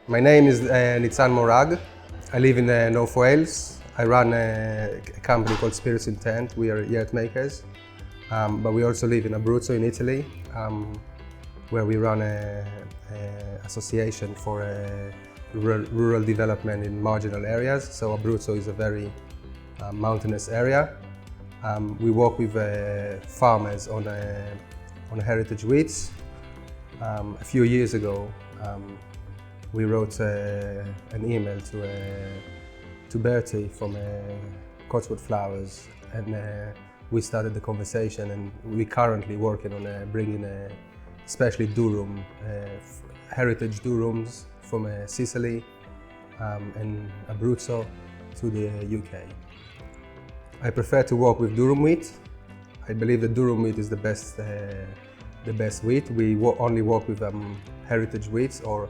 My name is Nitsan Morag. I live in North Wales. I run a company called Spirits Intent. We are yacht makers, but we also live in Abruzzo in Italy, where we run an association for rural development in marginal areas. So Abruzzo is a very mountainous area. We work with farmers on heritage wheats. A few years ago, we wrote an email to Bertie from Cotswold Flowers, and we started the conversation. And we're currently working on bringing especially durum, heritage durums from Sicily and Abruzzo to the UK. I prefer to work with durum wheat. I believe that durum wheat is the best wheat. We only work with heritage wheats, or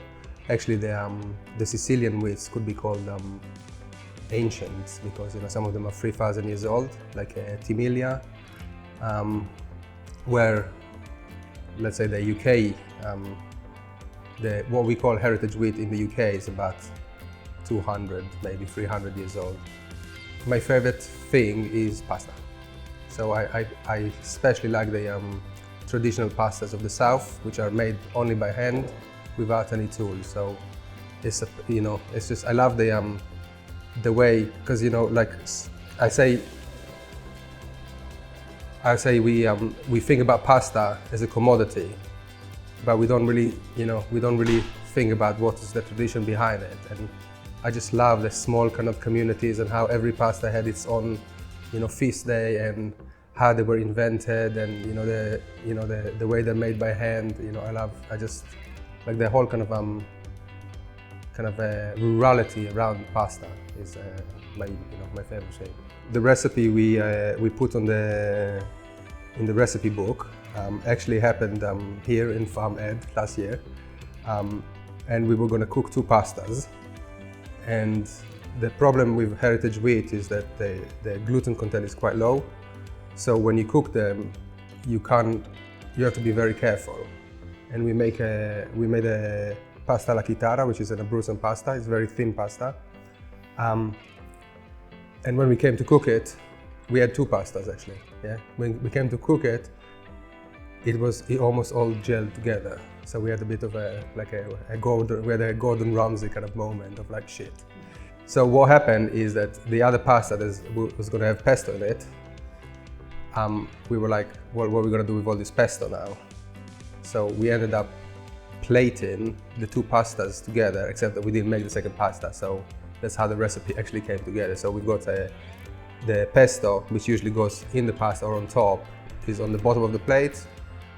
actually the Sicilian wheats could be called ancient, because some of them are 3,000 years old, like Timilia, where, let's say, the UK, what we call heritage wheat in the UK is about 200, maybe 300 years old. My favorite thing is pasta. So I especially like the traditional pastas of the south, which are made only by hand, without any tools. So it's it's just, I love the way, because like I say we think about pasta as a commodity, but we don't really think about what is the tradition behind it. And I just love the small kind of communities and how every pasta had its own feast day, and how they were invented, and the way they're made by hand. I just like the whole kind of rurality around pasta is my favorite thing. The recipe we put in the recipe book actually happened here in Farm Ed last year, and we were going to cook 2 pastas. And the problem with heritage wheat is that the gluten content is quite low. So when you cook them, you have to be very careful. And we made a pasta alla chitarra, which is an Abruzzian pasta. It's very thin pasta. And when we came to cook it, we had 2 pastas actually. Yeah. When we came to cook it, it almost all gelled together. So we had a bit of a Gordon Ramsay kind of moment of like shit. So what happened is that the other pasta that was going to have pesto in it, we were like, well, what are we going to do with all this pesto now? So we ended up plating the 2 pastas together, except that we didn't make the second pasta. So that's how the recipe actually came together. So we've got the pesto, which usually goes in the pasta or on top, is on the bottom of the plate.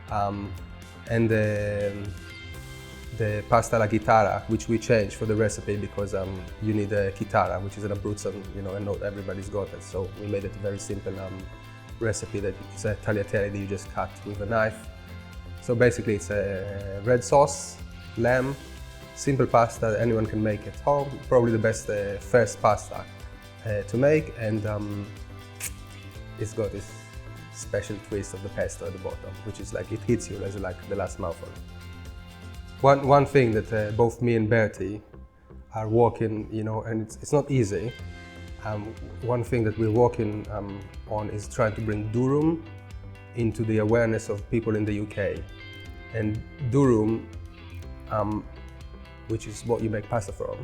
And the pasta alla chitarra, which we changed for the recipe because you need a chitarra, which is an Abruzzo, and not everybody's got it. So we made it a very simple recipe that is a tagliatelle that you just cut with a knife. So basically it's a red sauce, lamb, simple pasta that anyone can make at home. Probably the best first pasta to make, and it's got this special twist of the pesto at the bottom, which is like, it hits you as like the last mouthful. One thing that both me and Bertie are working, and it's not easy. One thing that we're working on is trying to bring durum into the awareness of people in the UK. And durum, which is what you make pasta from,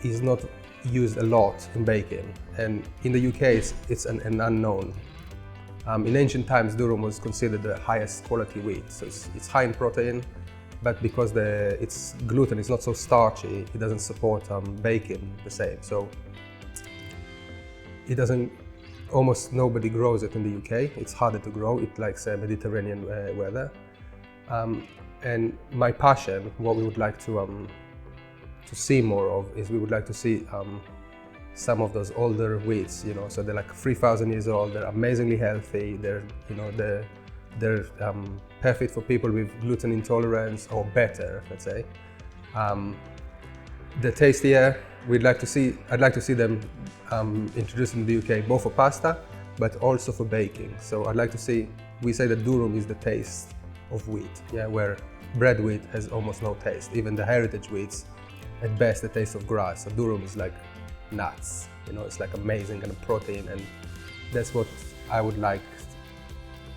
is not used a lot in baking. And in the UK, it's an unknown. In ancient times, durum was considered the highest quality wheat. So it's high in protein, but because its gluten is not so starchy, it doesn't support baking the same. So it doesn't, almost nobody grows it in the UK. It's harder to grow. It likes Mediterranean weather. And my passion, what we would like to see more of, is we would like to see some of those older wheats, so they're like 3,000 years old, they're amazingly healthy, they're perfect for people with gluten intolerance, or better, let's say. They're tastier. I'd like to see them introduced in the UK, both for pasta, but also for baking. So I'd like to see, we say that durum is the taste of wheat, yeah, where bread wheat has almost no taste. Even the heritage wheats, at best, the taste of grass. So durum is like nuts. You know, it's like amazing kind of protein, and that's what I would like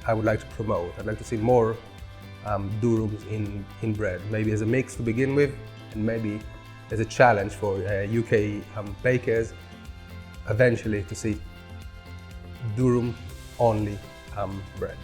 to promote. I'd like to see more durums in bread, maybe as a mix to begin with, and maybe as a challenge for UK bakers, eventually to see durum only bread.